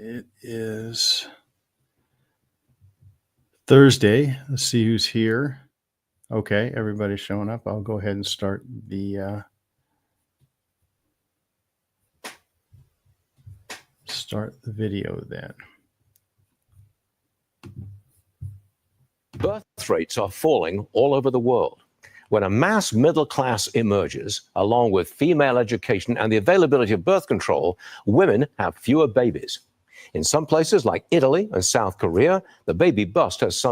It is Thursday. Let's see who's here. Okay, everybody's showing up. I'll go ahead and start the video then. Birth rates are falling all over the world. When a mass middle class emerges, along with female education and the availability of birth control, women have fewer babies. In some places like Italy and South Korea, the baby bust has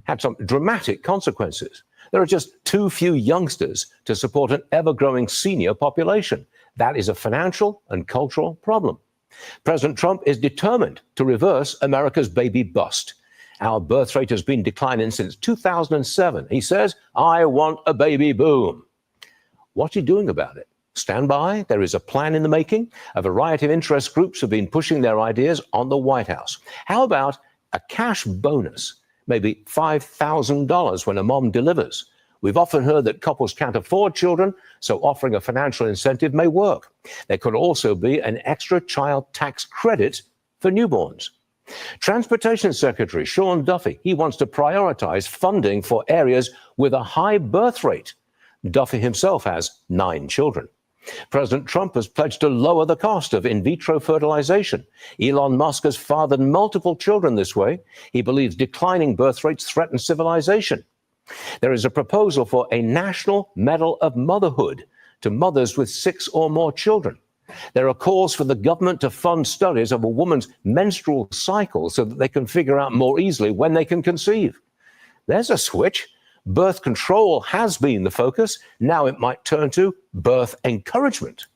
had some dramatic consequences. There are just too few youngsters to support an ever-growing senior population. That is a financial and cultural problem. President Trump is determined to reverse America's baby bust. Our birth rate has been declining since 2007. He says, "I want a baby boom." What's he doing about it? Stand by. There is a plan in the making. A variety of interest groups have been pushing their ideas on the White House. How about a cash bonus, maybe $5,000 when a mom delivers? We've often heard that couples can't afford children, so offering a financial incentive may work. There could also be an extra child tax credit for newborns. Transportation Secretary Sean Duffy, he wants to prioritize funding for areas with a high birth rate. Duffy himself has 9 children. President Trump has pledged to lower the cost of in vitro fertilization. Elon Musk has fathered multiple children this way. He believes declining birth rates threaten civilization. There is a proposal for a National Medal of Motherhood to mothers with 6 or more children. There are calls for the government to fund studies of a woman's menstrual cycle so that they can figure out more easily when they can conceive. There's a switch. Birth control has been the focus. Now it might turn to birth encouragement.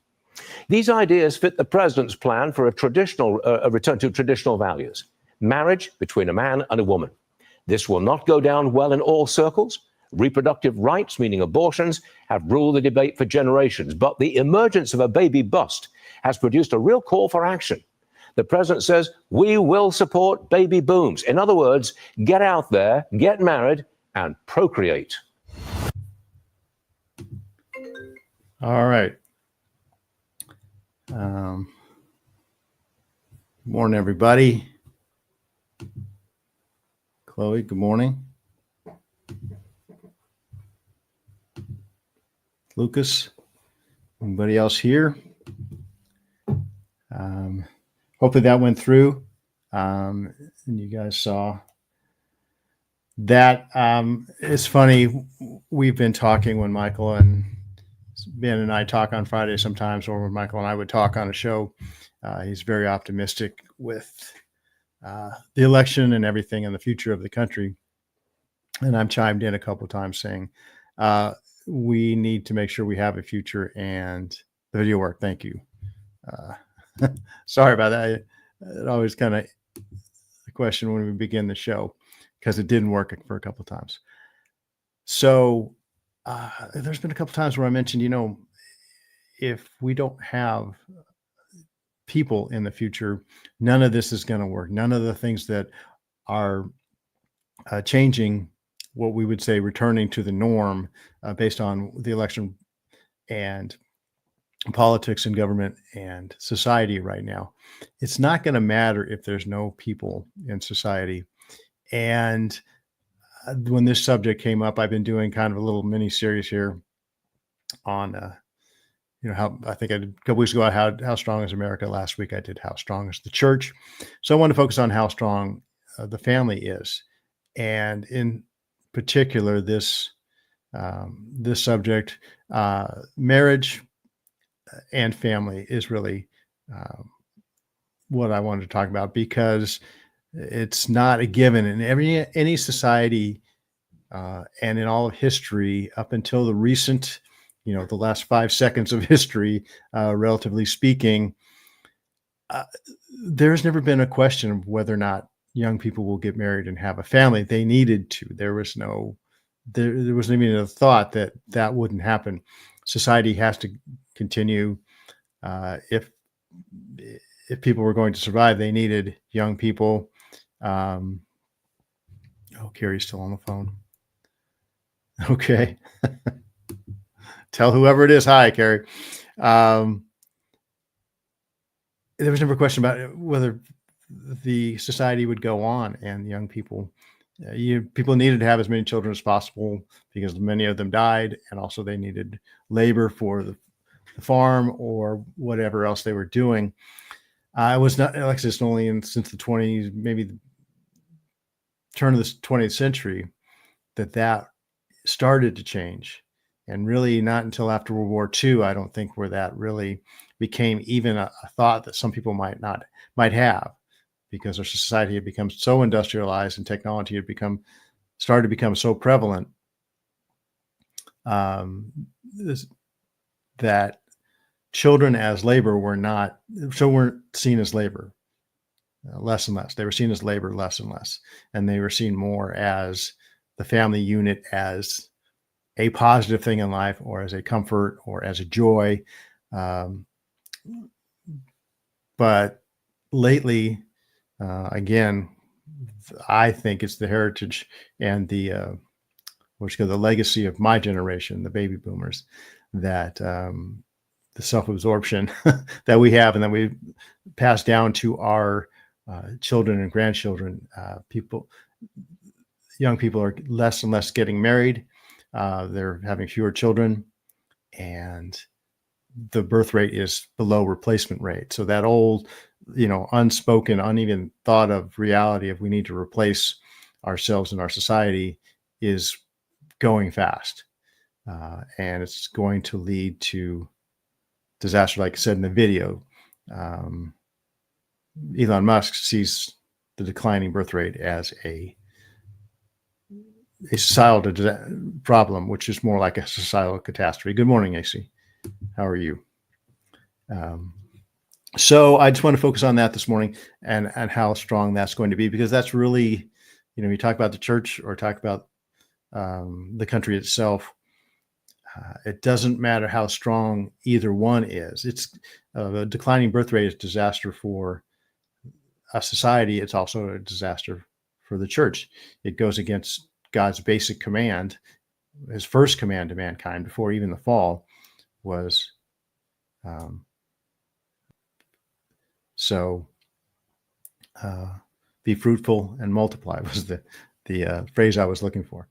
These ideas fit the president's plan for a return to traditional values. Marriage between a man and a woman. This will not go down well in all circles. Reproductive rights, meaning abortions, have ruled the debate for generations. But the emergence of a baby bust has produced a real call for action. The president says, we will support baby booms. In other words, get out there, get married, and procreate. All right. Good morning, everybody. Chloe, good morning. Lucas, anybody else here? Hopefully that went through. And you guys saw that. It's funny. We've been talking when Michael and Ben and I talk on Friday sometimes, or when Michael and I would talk on a show. He's very optimistic with the election and everything in the future of the country. And I've chimed in a couple of times saying, we need to make sure we have a future, and the video worked. Thank you. Sorry about that. It always kind of a question when we begin the show because it didn't work for a couple of times. So there's been a couple of times where I mentioned, if we don't have people in the future, none of this is going to work. None of the things that are changing what we would say returning to the norm based on the election and politics and government and society right now. It's not going to matter if there's no people in society. And when this subject came up, I've been doing kind of a little mini series here on, how I think I did a couple weeks ago, how strong is America. Last week I did how strong is the church. So I want to focus on how strong the family is. And in particular, this subject, marriage and family, is really what I wanted to talk about, because it's not a given in any society and in all of history up until the recent the last 5 seconds of history, relatively speaking, there's never been a question of whether or not young people will get married and have a family. They needed to. There wasn't even a thought that that wouldn't happen. Society has to continue. If people were going to survive, they needed young people. Oh, Carrie's still on the phone. Okay. Tell whoever it is hi, Carrie. There was never a question about whether the society would go on, and young people, people needed to have as many children as possible because many of them died, and also they needed labor for the farm or whatever else they were doing. I was not, like I said, only since the 20s, maybe the turn of the 20th century, that started to change. And really not until after World War II, I don't think, where that really became even a thought that some people might have, because our society had become so industrialized and technology had started to become so prevalent, that children as labor weren't seen as labor, less and less. They were seen as labor less and less, and they were seen more as the family unit, as a positive thing in life, or as a comfort, or as a joy. But lately, again, I think it's the heritage and the legacy of my generation, the baby boomers, that the self-absorption that we have and that we pass down to our children and grandchildren. Young people are less and less getting married. They're having fewer children, and the birth rate is below replacement rate. So that old, unspoken, uneven thought of reality of we need to replace ourselves in our society is going fast. And it's going to lead to disaster. Like I said in the video, Elon Musk sees the declining birth rate as a societal problem, which is more like a societal catastrophe. Good morning, AC. How are you? So I just want to focus on that this morning, and how strong that's going to be, because that's really, you talk about the church or talk about the country itself. It doesn't matter how strong either one is. It's a declining birth rate is a disaster for a society. It's also a disaster for the church. It goes against God's basic command. His first command to mankind before even the fall was be fruitful and multiply, was the phrase I was looking for.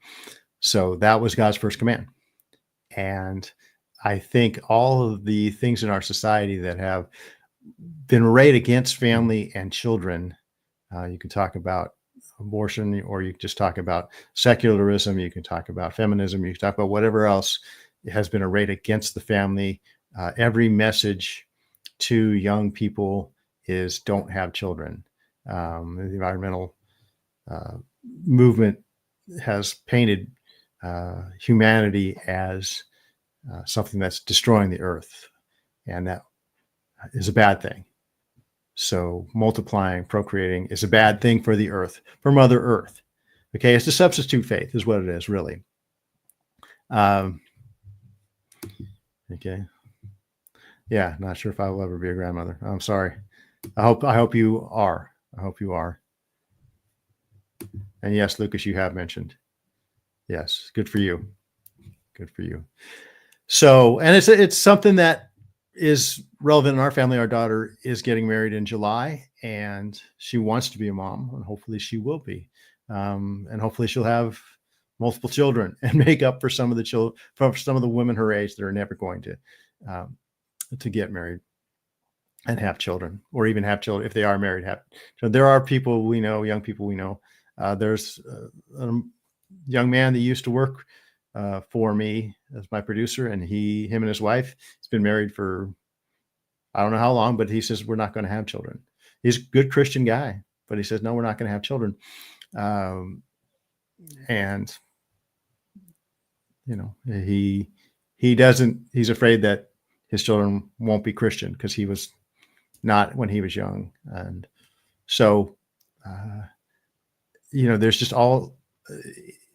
So that was God's first command. And I think all of the things in our society that have been arrayed against family and children, you can talk about abortion, or you can just talk about secularism, you can talk about feminism, you can talk about whatever else has been arrayed against the family. Every message to young people is don't have children. The environmental movement has painted humanity as something that's destroying the earth, and that is a bad thing. So multiplying, procreating is a bad thing for the earth, for Mother Earth. Okay, it's a substitute faith is what it is, really. Okay. Yeah, not sure if I will ever be a grandmother. I'm sorry. I hope you are. I hope you are. And yes, Lucas, you have mentioned. Yes, good for you. Good for you. So, and it's something that is relevant in our family. Our daughter is getting married in July, and she wants to be a mom, and hopefully she will be. And hopefully she'll have multiple children and make up for some of the women her age that are never going to get married and have children, or even have children if they are married. So there are people we know, young people we know. There's a young man that used to work for me as my producer, and him and his wife, he's been married for I don't know how long, but he says we're not going to have children. He's a good Christian guy, but he says no, we're not going to have children. And he he's afraid that his children won't be Christian because he was not when he was young. And so, there's just all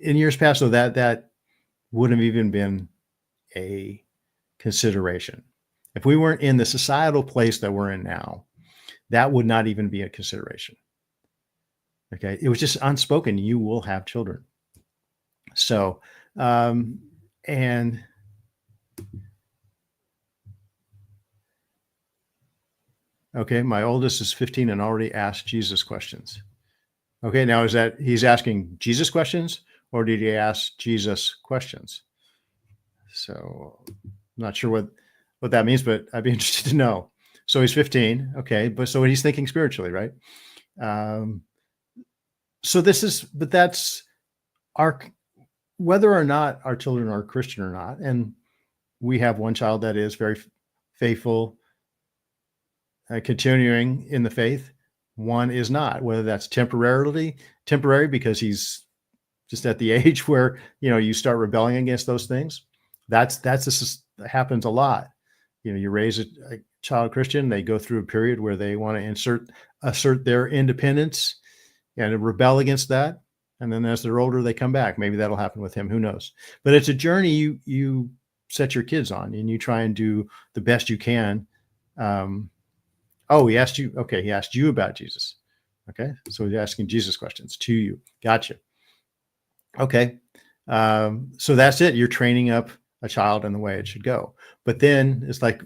in years past, though, that wouldn't have even been a consideration. If we weren't in the societal place that we're in now, that would not even be a consideration. Okay. It was just unspoken. You will have children. So, and okay, my oldest is 15 and already asked Jesus questions. Okay. Now is that he's asking Jesus questions or did he ask Jesus questions? So I'm not sure what that means, but I'd be interested to know. So he's 15. Okay. But so he's thinking spiritually, right? So that's whether or not our children are Christian or not. And we have one child that is very faithful, continuing in the faith. One is not, whether that's temporary because he's just at the age where, you start rebelling against those things. That happens a lot. You raise a child Christian, they go through a period where they want to assert their independence and rebel against that. And then as they're older, they come back. Maybe that'll happen with him. Who knows? But it's a journey you set your kids on, and you try and do the best you can. He asked you. Okay, he asked you about Jesus. Okay, so he's asking Jesus questions to you. Gotcha. Okay, so that's it. You're training up a child in the way it should go. But then it's like,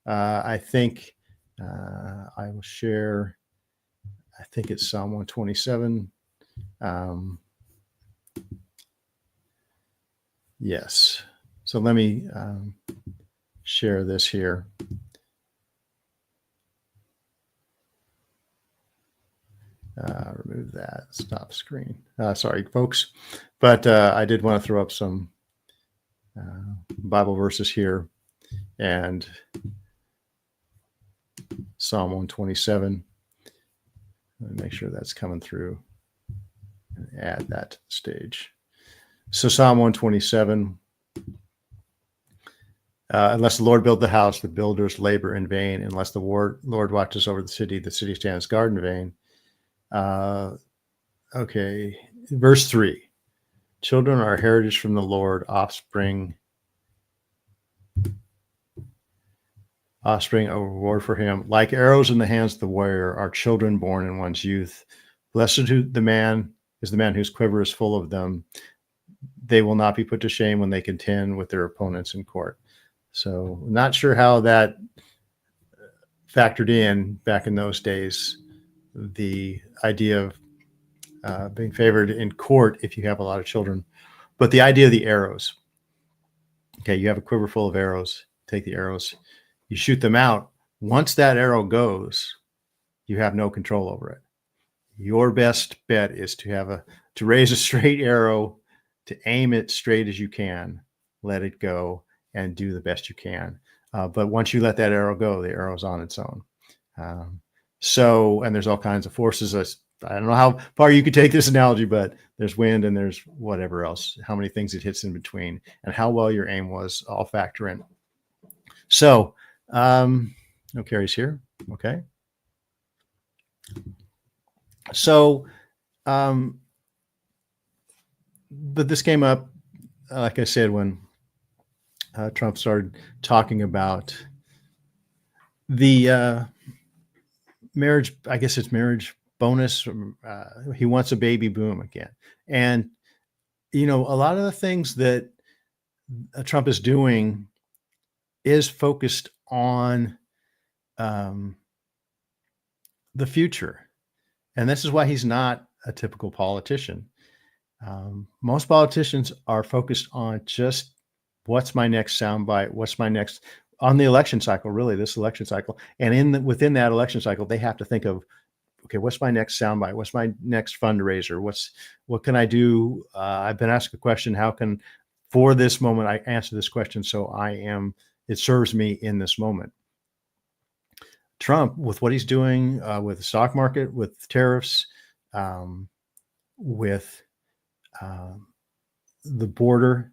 I think I will share. I think it's Psalm 127. Yes. So let me share this here. Remove that. Stop screen. Sorry, folks. But I did want to throw up some Bible verses here. And Psalm 127. Let me make sure that's coming through and add that to the stage. So Psalm 127. Unless the Lord build the house, the builders labor in vain. Unless the Lord watches over the city stands guard in vain. Okay, verse 3. Children are heritage from the Lord, offspring a reward for him. Like arrows in the hands of the warrior are children born in one's youth. Blessed is the man whose quiver is full of them. They will not be put to shame when they contend with their opponents in court. So not sure how that factored in back in those days, the idea of being favored in court if you have a lot of children. But the idea of the arrows. Okay, you have a quiver full of arrows. Take the arrows. You shoot them out. Once that arrow goes, you have no control over it. Your best bet is to raise a straight arrow, to aim it straight as you can, let it go, and do the best you can. But once you let that arrow go, the arrow's on its own. And there's all kinds of forces. I don't know how far you could take this analogy, but there's wind and there's whatever else, how many things it hits in between, and how well your aim was all factor in. So, no carries here. Okay. So, but this came up, like I said, when Trump started talking about the marriage, I guess it's marriage bonus. He wants a baby boom again. And, a lot of the things that Trump is doing is focused on the future. And this is why he's not a typical politician. Most politicians are focused on just what's my next soundbite, what's my next on the election cycle, really this election cycle. And within that election cycle, they have to think of, okay, what's my next soundbite? What's my next fundraiser? What can I do? I've been asked a question. How can, for this moment, I answer this question so it serves me in this moment. Trump, with what he's doing with the stock market, with tariffs, with the border,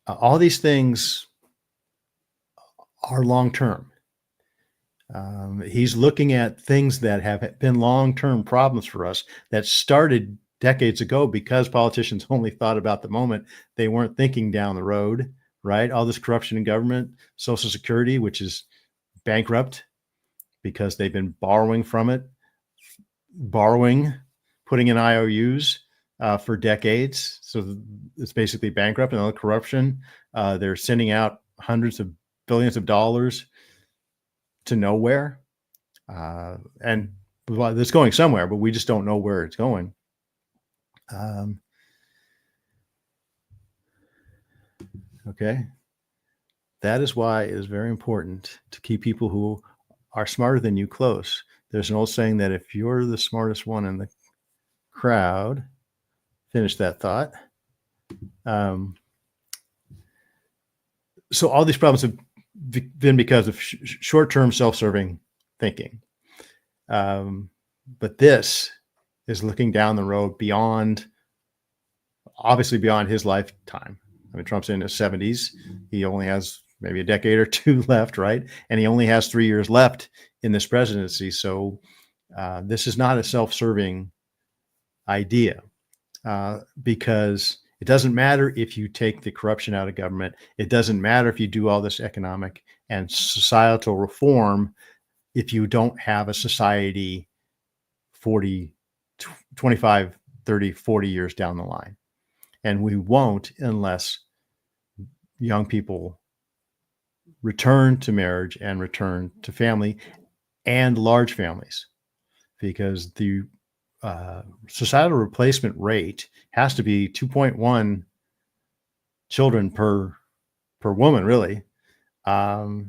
all these things are long term. He's looking at things that have been long-term problems for us that started decades ago because politicians only thought about the moment. They weren't thinking down the road, right? All this corruption in government, Social Security, which is bankrupt because they've been borrowing from it, putting in IOUs for decades. So it's basically bankrupt. And all the corruption, they're sending out hundreds of billions of dollars to nowhere. And well, it's going somewhere, but we just don't know where it's going. Okay. That is why it is very important to keep people who are smarter than you close. There's an old saying that if you're the smartest one in the crowd, finish that thought. So all these problems have been because of short-term self-serving thinking. But this is looking down the road obviously beyond his lifetime. I mean, Trump's in his 70s. He only has maybe a decade or two left, right? And he only has 3 years left in this presidency. So this is not a self-serving idea because it doesn't matter if you take the corruption out of government. It doesn't matter if you do all this economic and societal reform if you don't have a society 25, 30, 40 years down the line. And we won't unless young people return to marriage and return to family and large families, because the societal replacement rate has to be 2.1 children per woman, really, for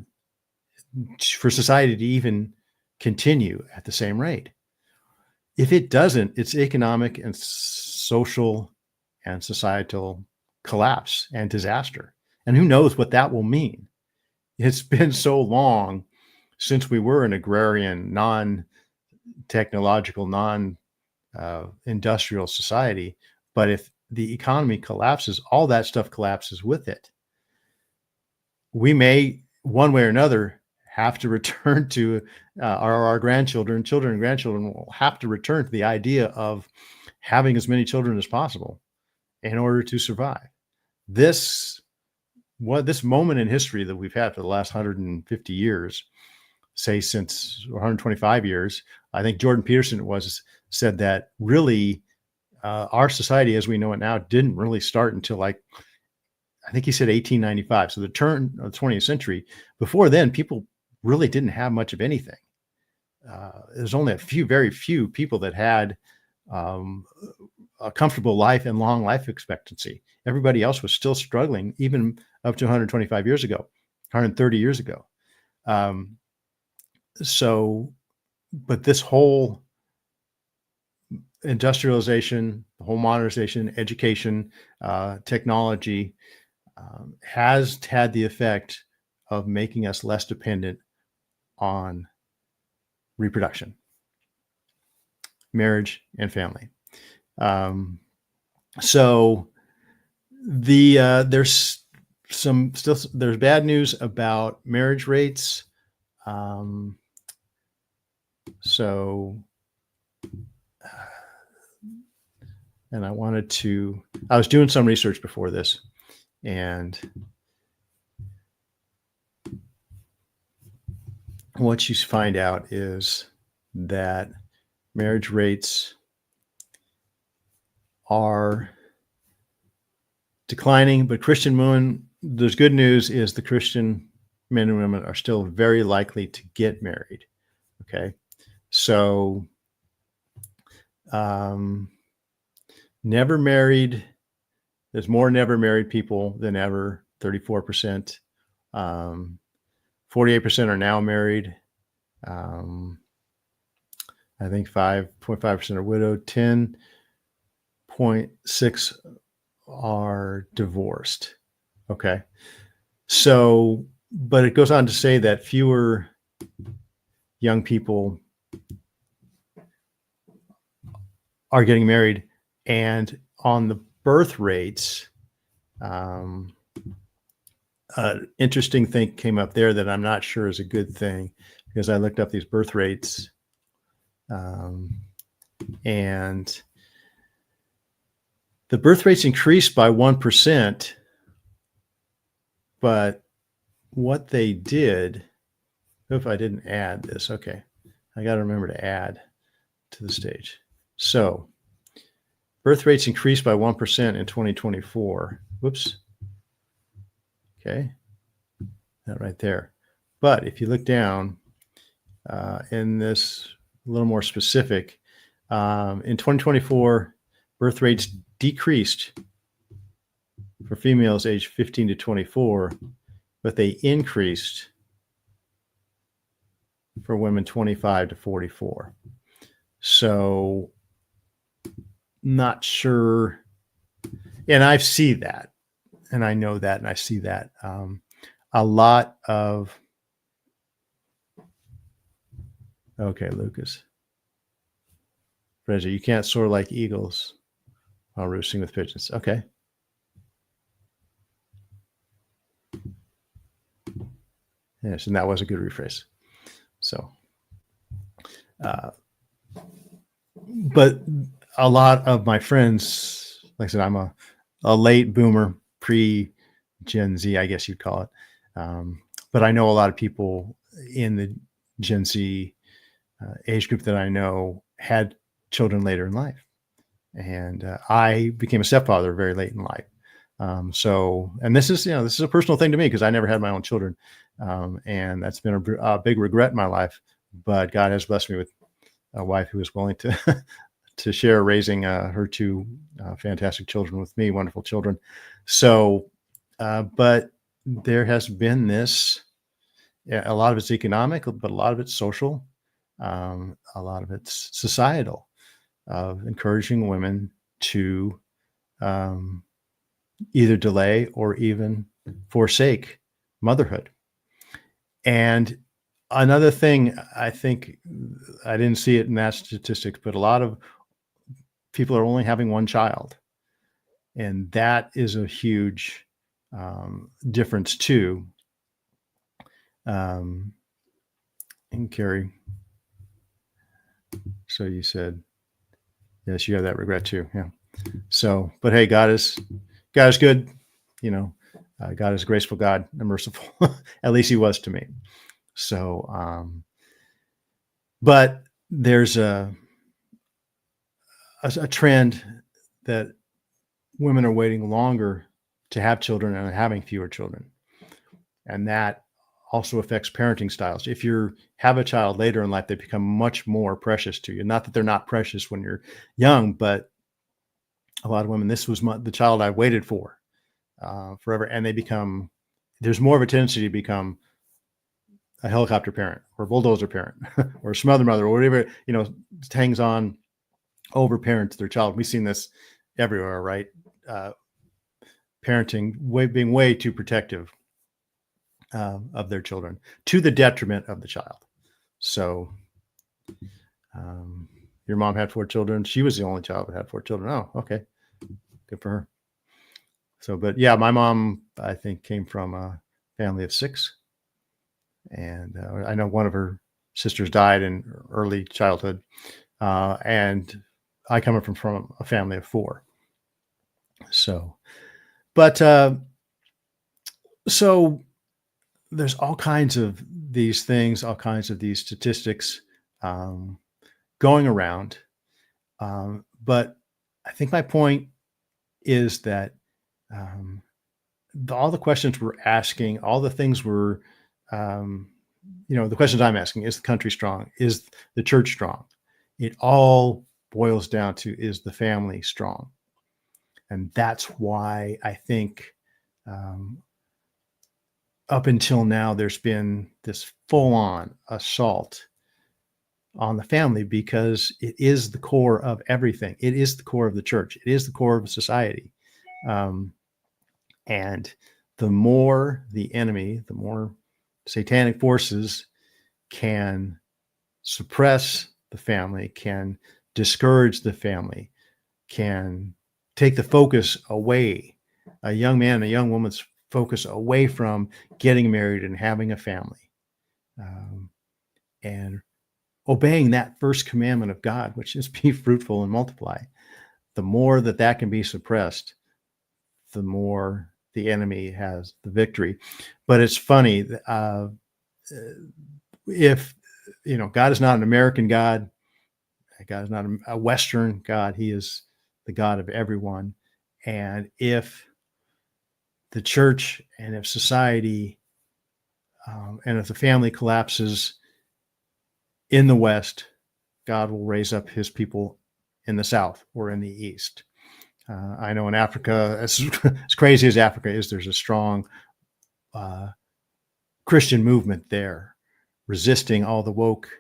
society to even continue at the same rate. If it doesn't, it's economic and social and societal collapse and disaster. And who knows what that will mean? It's been so long since we were an agrarian, non-technological, non-industrial society. But if the economy collapses, all that stuff collapses with it. We may, one way or another, have to return to our grandchildren, children and grandchildren will have to return to the idea of having as many children as possible in order to survive. This moment in history that we've had for the last 150 years, say since 125 years, I think Jordan Peterson said that really our society as we know it now didn't really start until I think he said 1895. So the turn of the 20th century. Before then, people really didn't have much of anything. There's only very few people that had a comfortable life and long life expectancy. Everybody else was still struggling, even up to 125 years ago, 130 years ago. But this whole industrialization, the whole modernization, education, technology has had the effect of making us less dependent on reproduction, marriage, and family. So there's bad news about marriage rates. And I was doing some research before this, and what you find out is that marriage rates are declining, but Christian women, there's good news is the Christian men and women are still very likely to get married. Okay. So, never married, there's more never married people than ever, 34%. 48% are now married. I think 5.5% are widowed. 10.6 are divorced. Okay. So, but it goes on to say that fewer young people are getting married, and on the birth rates, interesting thing came up there that I'm not sure is a good thing, because I looked up these birth rates, and the birth rates increased by 1%, but what they did, if I didn't add this, okay, I got to remember to add to the stage. So birth rates increased by 1% in 2024. Whoops. Okay, that right there. But if you look down in this a little more specific, in 2024, birth rates decreased for females aged 15 to 24, but they increased for women 25 to 44. So not sure. And I see that, and I know that, and I see that. A lot of, okay, Lucas. Reggie, you can't soar like eagles while roosting with pigeons. Okay. Yes, and that was a good rephrase. So, but a lot of my friends, like I said, I'm a late boomer, pre-Gen Z, I guess you'd call it. But I know a lot of people in the Gen Z age group that I know had children later in life. And I became a stepfather very late in life. So, and this is a personal thing to me, because I never had my own children. And that's been a big regret in my life, but God has blessed me with a wife who is willing to, to share raising her two fantastic children with me, wonderful children. So, but there has been this, a lot of it's economic, but a lot of it's social, a lot of it's societal, of encouraging women to either delay or even forsake motherhood. And another thing, I think, I didn't see it in that statistics, but a lot of people are only having one child. And that is a huge difference too. And Carrie, so you said, yes, you have that regret too. Yeah. So, but hey, God is good. God is a graceful God and merciful. At least he was to me. So, but there's a trend that women are waiting longer to have children and are having fewer children. And that also affects parenting styles. If you have a child later in life, they become much more precious to you. Not that they're not precious when you're young, but a lot of women, this was the child I waited for forever. And there's more of a tendency to become a helicopter parent or a bulldozer parent or a smother mother or whatever, hangs on over parents their child. We've seen this everywhere, right? Parenting being way too protective of their children, to the detriment of the child. So your mom had 4 children. She was the only child that had 4 children. Oh, okay. Good for her. So, but yeah, my mom, I think, came from a family of 6. And I know one of her sisters died in early childhood. And I come from a family of 4. So, but so there's all kinds of these things, all kinds of these statistics going around. But I think my point is that all the questions we're asking, all the things we're, the questions I'm asking, is the country strong? Is the church strong? It all boils down to, is the family strong? And that's why I think up until now, there's been this full-on assault on the family, because it is the core of everything. It is the core of the church. It is the core of society. And the more the enemy, the more satanic forces can suppress the family, can discourage the family, can take the focus away a young man, a young woman's focus away from getting married and having a family, and obeying that first commandment of God, which is be fruitful and multiply. The more that can be suppressed, the more the enemy has the victory. But it's funny, if God is not an American God, God is not a Western God, he is the God of everyone. And if the church and if society and if the family collapses in the West, God will raise up his people in the South or in the East. I know in Africa, as crazy as Africa is, there's a strong Christian movement there, resisting all the woke,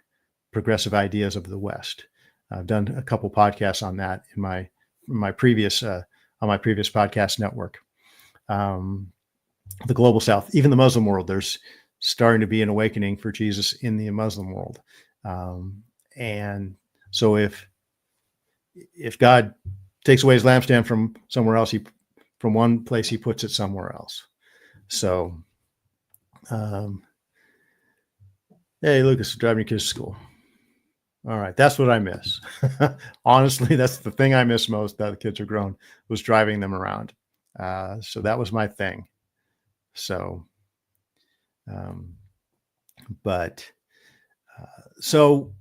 progressive ideas of the West. I've done a couple podcasts on that in my previous podcast network. The global South, even the Muslim world, there's starting to be an awakening for Jesus in the Muslim world. And so if God takes away his lampstand from somewhere else, from one place, he puts it somewhere else. So, hey, Lucas, driving your kids to school. All right. That's what I miss. Honestly, that's the thing I miss most, that the kids are grown, was driving them around. So that was my thing. So, so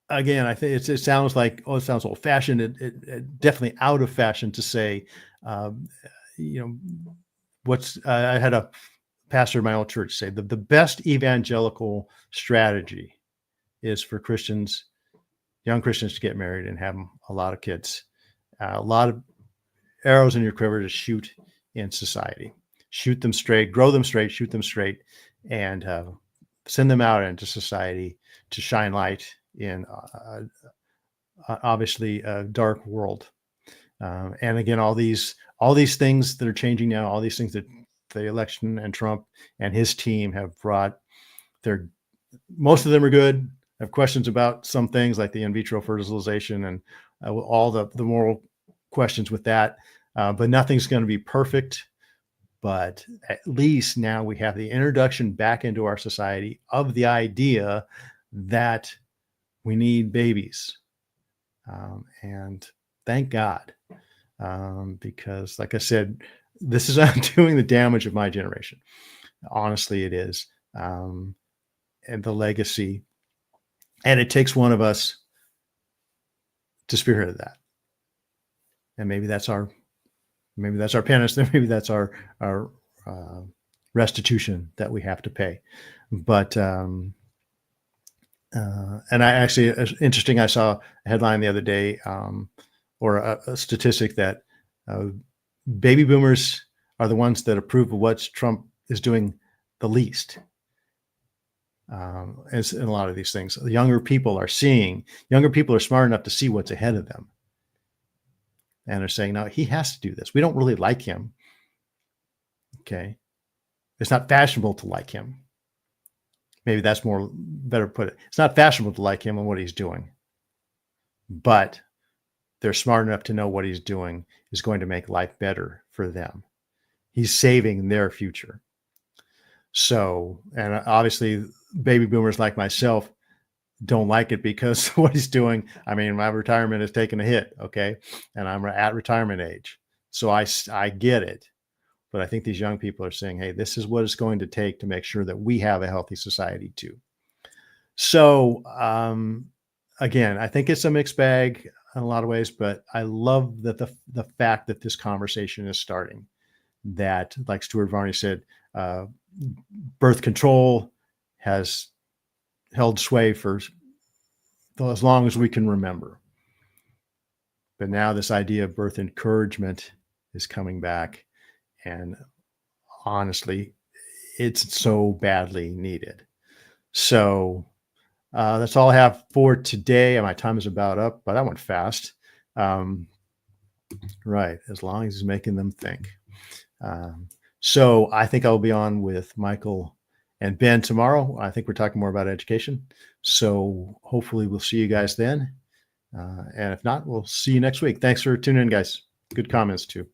again, I think it sounds like, it sounds old fashioned. It definitely out of fashion to say, I had a pastor in my old church say the best evangelical strategy is for Christians, young Christians, to get married and have a lot of kids, a lot of arrows in your quiver to shoot in society, shoot them straight, grow them straight, shoot them straight, and send them out into society to shine light in obviously a dark world. And again, all these things that are changing now, all these things that the election and Trump and his team have brought, most of them are good. I have questions about some things like the in vitro fertilization and all the moral questions with that. But nothing's going to be perfect. But at least now we have the introduction back into our society of the idea that we need babies. And thank God, because like I said, this is undoing the damage of my generation. Honestly, it is. And the legacy. And it takes one of us to spearhead that. And maybe that's our penance. Maybe that's our restitution that we have to pay. But and I actually, it's interesting. I saw a headline the other day, or a statistic that baby boomers are the ones that approve of what Trump is doing the least. As in a lot of these things, the younger people are smart enough to see what's ahead of them. And they're saying, no, he has to do this. We don't really like him. Okay. It's not fashionable to like him. Maybe that's better put it. It's not fashionable to like him and what he's doing. But they're smart enough to know what he's doing is going to make life better for them. He's saving their future. So, and obviously baby boomers like myself don't like it because what he's doing. I mean, my retirement has taken a hit. Okay. And I'm at retirement age. So I get it. But I think these young people are saying, hey, this is what it's going to take to make sure that we have a healthy society too. So, again, I think it's a mixed bag in a lot of ways, but I love that the fact that this conversation is starting, that, like Stuart Varney said, birth control has held sway for as long as we can remember. But now this idea of birth encouragement is coming back. And honestly, it's so badly needed. So that's all I have for today. My time is about up, but that went fast. Right. As long as he's making them think. So I think I'll be on with Michael and Ben tomorrow. I think we're talking more about education. So hopefully we'll see you guys then. And if not, we'll see you next week. Thanks for tuning in, guys. Good comments too.